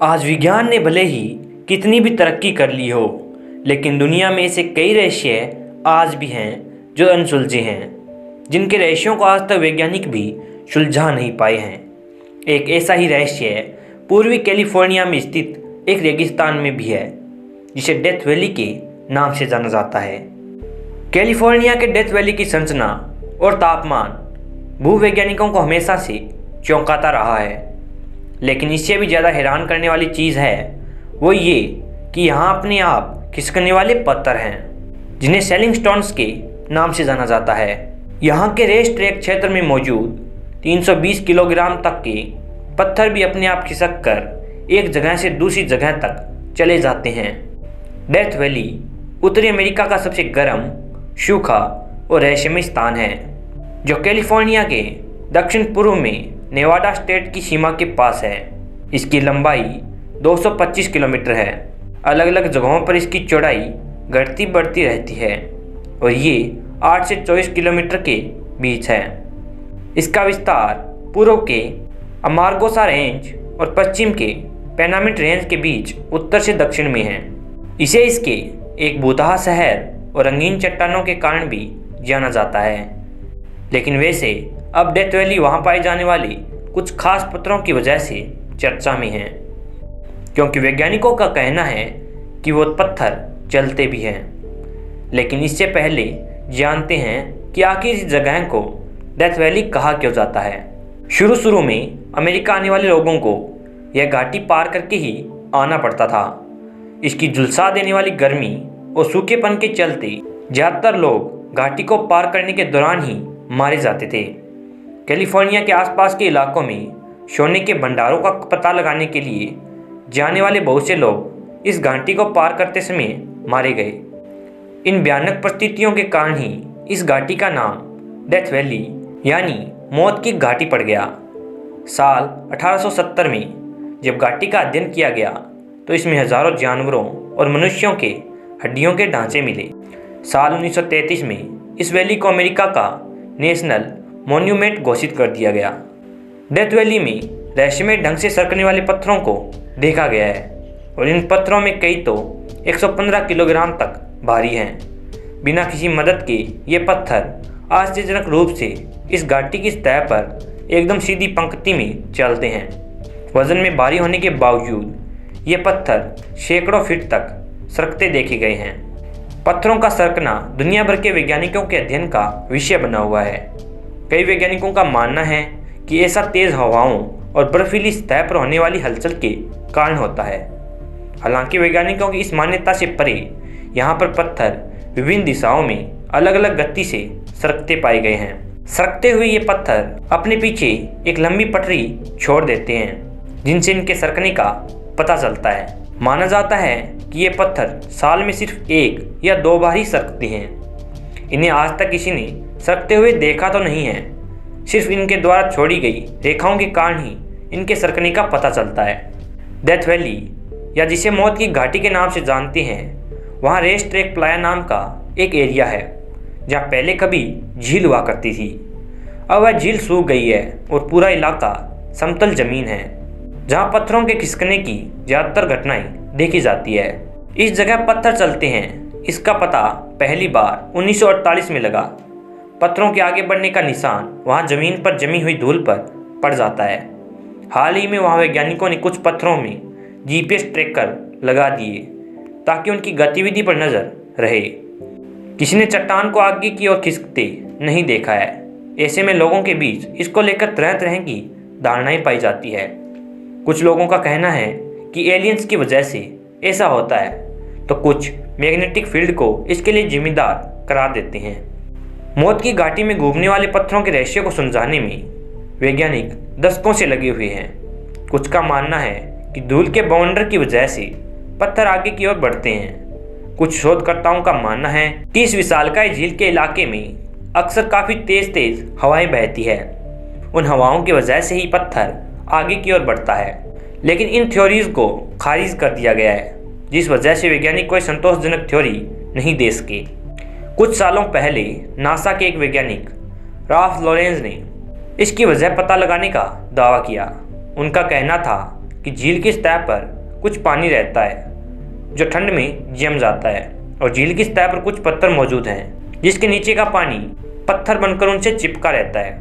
आज विज्ञान ने भले ही कितनी भी तरक्की कर ली हो, लेकिन दुनिया में ऐसे कई रहस्य आज भी हैं जो अनसुलझे हैं, जिनके रहस्यों को आज तक वैज्ञानिक भी सुलझा नहीं पाए हैं। एक ऐसा ही रहस्य पूर्वी कैलिफोर्निया में स्थित एक रेगिस्तान में भी है, जिसे डेथ वैली के नाम से जाना जाता है। कैलिफोर्निया के डेथ वैली की संरचना और तापमान भूवैज्ञानिकों को हमेशा से चौंकाता रहा है, लेकिन इससे भी ज़्यादा हैरान करने वाली चीज़ है वो ये कि यहाँ अपने आप खिसकने वाले पत्थर हैं, जिन्हें सेलिंग स्टोन्स के नाम से जाना जाता है। यहाँ के रेस ट्रैक क्षेत्र में मौजूद 320 किलोग्राम तक के पत्थर भी अपने आप खिसक कर एक जगह से दूसरी जगह तक चले जाते हैं। डेथ वैली उत्तरी अमेरिका का सबसे गर्म, सूखा और रहस्यमय स्थान है, जो कैलिफोर्निया के दक्षिण पूर्व में नेवाडा स्टेट की सीमा के पास है। इसकी लंबाई 225 किलोमीटर है। अलग अलग जगहों पर इसकी चौड़ाई घटती बढ़ती रहती है और ये 8 से 24 किलोमीटर के बीच है। इसका विस्तार पूर्व के अमारगोसा रेंज और पश्चिम के पेनामिट रेंज के बीच उत्तर से दक्षिण में है। इसे इसके एक भूतहा शहर और रंगीन चट्टानों के कारण भी जाना जाता है। लेकिन वैसे अब डेथ वैली वहाँ पाए जाने वाले कुछ खास पत्थरों की वजह से चर्चा में है, क्योंकि वैज्ञानिकों का कहना है कि वो पत्थर चलते भी हैं। लेकिन इससे पहले जानते हैं कि आखिर इस जगह को डेथ वैली कहा क्यों जाता है। शुरू में अमेरिका आने वाले लोगों को यह घाटी पार करके ही आना पड़ता था। इसकी झुलसा देने वाली गर्मी और सूखेपन के चलते ज़्यादातर लोग घाटी को पार करने के दौरान ही मारे जाते थे। कैलिफोर्निया के आसपास के इलाकों में सोने के भंडारों का पता लगाने के लिए जाने वाले बहुत से लोग इस घाटी को पार करते समय मारे गए। इन भयानक परिस्थितियों के कारण ही इस घाटी का नाम डेथ वैली यानी मौत की घाटी पड़ गया। साल 1870 में जब घाटी का अध्ययन किया गया तो इसमें हजारों जानवरों और मनुष्यों के हड्डियों के ढांचे मिले। साल 1933 में इस वैली को अमेरिका का नेशनल मॉन्यूमेंट घोषित कर दिया गया। डेथ वैली में रहस्यमय ढंग से सरकने वाले पत्थरों को देखा गया है और इन पत्थरों में कई तो 115 किलोग्राम तक भारी हैं। बिना किसी मदद के ये पत्थर आश्चर्यजनक रूप से इस घाटी की सतह पर एकदम सीधी पंक्ति में चलते हैं। वजन में भारी होने के बावजूद ये पत्थर सैकड़ों फीट तक सरकते देखे गए हैं। पत्थरों का सरकना दुनिया भर के वैज्ञानिकों के अध्ययन का विषय बना हुआ है। कई वैज्ञानिकों का मानना है कि ऐसा तेज हवाओं और बर्फीली सतह पर होने वाली हलचल के कारण होता है। हालांकि वैज्ञानिकों की इस मान्यता से परे यहाँ पर पत्थर विभिन्न दिशाओं में अलग अलग गति से सरकते पाए गए हैं। सरकते हुए ये पत्थर अपने पीछे एक लंबी पटरी छोड़ देते हैं, जिनसे इनके सरकने का पता चलता है। माना जाता है कि ये पत्थर साल में सिर्फ 1 या 2 बार ही सरकते हैं। इन्हें आज तक किसी ने सरकते हुए देखा तो नहीं है, सिर्फ इनके द्वारा छोड़ी गई रेखाओं के कारण ही इनके सरकने का पता चलता है। डेथ वैली या जिसे मौत की घाटी के नाम से जानते हैं, वहाँ रेस ट्रैक प्लाया नाम का एक एरिया है, जहाँ पहले कभी झील हुआ करती थी। अब वह झील सूख गई है और पूरा इलाका समतल जमीन है, जहाँ पत्थरों के खिसकने की ज़्यादातर घटनाएं देखी जाती है। इस जगह पत्थर चलते हैं, इसका पता पहली बार 1948 में लगा। पत्थरों के आगे बढ़ने का निशान वहाँ जमीन पर जमी हुई धूल पर पड़ जाता है। हाल ही में वहाँ वैज्ञानिकों ने कुछ पत्थरों में GPS ट्रैकर लगा दिए ताकि उनकी गतिविधि पर नज़र रहे। किसी ने चट्टान को आगे की ओर खिसकते नहीं देखा है। ऐसे में लोगों के बीच इसको लेकर तरह तरह की धारणाएं पाई जाती है। कुछ लोगों का कहना है कि एलियंस की वजह से ऐसा होता है, तो कुछ मैग्नेटिक फील्ड को इसके लिए जिम्मेदार करार देते हैं। मौत की घाटी में घूमने वाले पत्थरों के रहस्य को समझाने में वैज्ञानिक दशकों से लगे हुए हैं। कुछ का मानना है कि धूल के बाउंडर की वजह से पत्थर आगे की ओर बढ़ते हैं। कुछ शोधकर्ताओं का मानना है कि इस विशालकाय झील के इलाके में अक्सर काफ़ी तेज हवाएं बहती है। उन हवाओं की वजह से ही पत्थर आगे की ओर बढ़ता है। लेकिन इन थ्योरीज को खारिज कर दिया गया है, जिस वजह से वैज्ञानिक कोई संतोषजनक थ्योरी नहीं दे सके। कुछ सालों पहले नासा के एक वैज्ञानिक राल्फ लॉरेंस ने इसकी वजह पता लगाने का दावा किया। उनका कहना था कि झील की सतह पर कुछ पानी रहता है जो ठंड में जम जाता है और झील की सतह पर कुछ पत्थर मौजूद हैं जिसके नीचे का पानी पत्थर बनकर उनसे चिपका रहता है।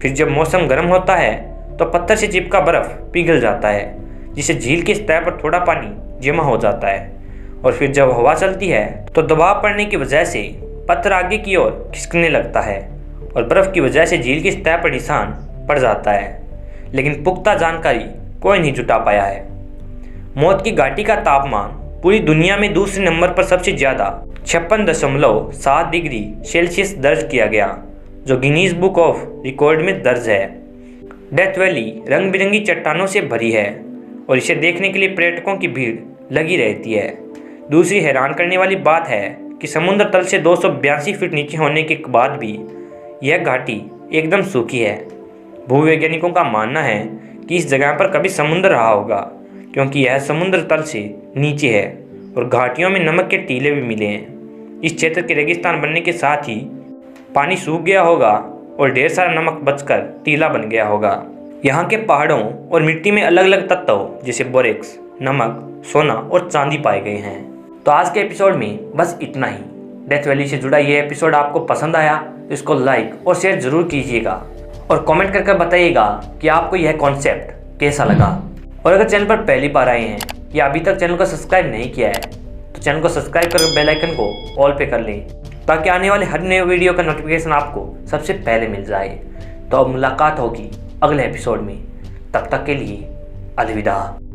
फिर जब मौसम गर्म होता है तो पत्थर से चिपका बर्फ पिघल जाता है जिससे झील की सतह पर थोड़ा पानी जमा हो जाता है और फिर जब हवा चलती है तो दबाव पड़ने की वजह से पत्थर आगे की ओर खिसकने लगता है और बर्फ की वजह से झील की सतह पर निशान पड़ जाता है। लेकिन पुख्ता जानकारी कोई नहीं जुटा पाया है। मौत की घाटी का तापमान पूरी दुनिया में दूसरे नंबर पर सबसे ज़्यादा 56.7 डिग्री सेल्सियस दर्ज किया गया, जो गिनीज बुक ऑफ रिकॉर्ड में दर्ज है। डेथ वैली रंग बिरंगी चट्टानों से भरी है और इसे देखने के लिए पर्यटकों की भीड़ लगी रहती है। दूसरी हैरान करने वाली बात है कि समुद्र तल से 282 फीट नीचे होने के बाद भी यह घाटी एकदम सूखी है। भूवैज्ञानिकों का मानना है कि इस जगह पर कभी समुद्र रहा होगा क्योंकि यह समुद्र तल से नीचे है और घाटियों में नमक के टीले भी मिले हैं। इस क्षेत्र के रेगिस्तान बनने के साथ ही पानी सूख गया होगा और ढेर सारा नमक बचकर टीला बन गया होगा। यहाँ के पहाड़ों और मिट्टी में अलग अलग तत्व जैसे बोरेक्स, नमक, सोना और चांदी पाए गए हैं। तो आज के एपिसोड में बस इतना ही। डेथ वैली से जुड़ा ये एपिसोड आपको पसंद आया तो इसको लाइक और शेयर जरूर कीजिएगा और कमेंट करके बताइएगा कि आपको यह कॉन्सेप्ट कैसा लगा। और अगर चैनल पर पहली बार आए हैं या अभी तक चैनल को सब्सक्राइब नहीं किया है तो चैनल को सब्सक्राइब कर बेल आइकन को ऑल पे कर लें ताकि आने वाले हर नए वीडियो का नोटिफिकेशन आपको सबसे पहले मिल जाए। तो अब मुलाकात होगी अगले एपिसोड में, तब तक के लिए अलविदा।